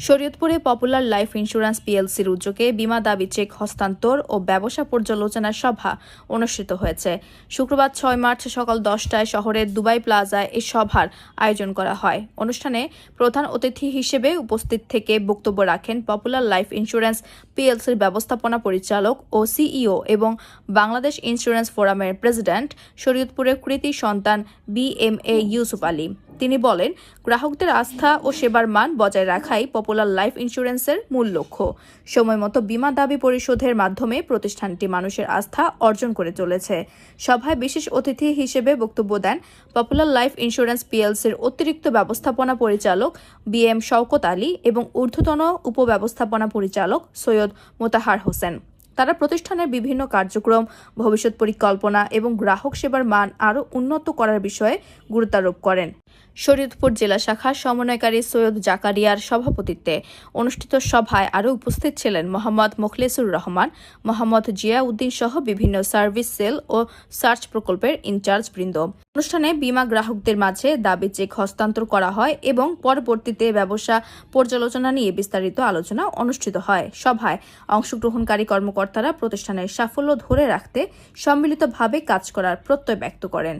শরীয়তপুরে popular life insurance পিএলসির উদ্যোগে বীমা দাবি চেক হস্তান্তর ও ব্যবসা পর্যালোচনা সভা অনুষ্ঠিত হয়েছে। শুক্রবার ৬ মার্চ সকাল ১০টায় শহরের দুবাই প্লাজায় এই সভার আয়োজন করা হয়। অনুষ্ঠানে প্রধান অতিথি হিসেবে উপস্থিত থেকে বক্তব্য রাখেন পপুলার লাইফ ইন্স্যুরেন্স পিএলসির ব্যবস্থাপনা পরিচালক ও সিইও এবং বাংলাদেশ ইন্স্যুরেন্স ফোরামের প্রেসিডেন্ট শরীয়তপুরের কৃতি সন্তান BMA ইউসুফ আলী। তিনি বলেন, গ্রাহকদের আস্থা ও সেবার মান বজায় রাখাই পপুলার লাইফ ইন্স্যুরেন্সের মূল লক্ষ্য। সময়মতো বীমা দাবি পরিশোধের মাধ্যমে প্রতিষ্ঠানটি মানুষের আস্থা অর্জন করে চলেছে। সভায় বিশেষ অতিথি হিসেবে বক্তব্য দেন পপুলার লাইফ ইন্স্যুরেন্স পিএলসির অতিরিক্ত ব্যবস্থাপনা পরিচালক BM শওকত আলী এবং ঊর্ধ্বতন উপব্যবস্থাপনা পরিচালক সৈয়দ মোতাহার হোসেন। তারা প্রতিষ্ঠানের বিভিন্ন কার্যক্রম, ভবিষ্যৎ পরিকল্পনা এবং গ্রাহক সেবার মান আরও উন্নত করার বিষয়ে গুরুত্বারোপ করেন। শরীয়তপুর জেলা শাখার সমন্বয়কারী সৈয়দ জাকারিয়ার সভাপতিত্বে অনুষ্ঠিত সভায় আরও উপস্থিত ছিলেন মোহাম্মদ মোখলেসুর রহমান, মোহাম্মদ জিয়াউদ্দিন সহ বিভিন্ন সার্ভিস সেল ও সার্চ প্রকল্পের ইনচার্জ বৃন্দ। অনুষ্ঠানে বীমা গ্রাহকদের মাঝে দাবি চেক হস্তান্তর করা হয় এবং পরবর্তীতে ব্যবসা পর্যালোচনা নিয়ে বিস্তারিত আলোচনা অনুষ্ঠিত হয়। সভায় অংশগ্রহণকারী কর্মকর্তারা প্রতিষ্ঠানের সাফল্য ধরে রাখতে সম্মিলিতভাবে কাজ করার প্রত্যয় ব্যক্ত করেন।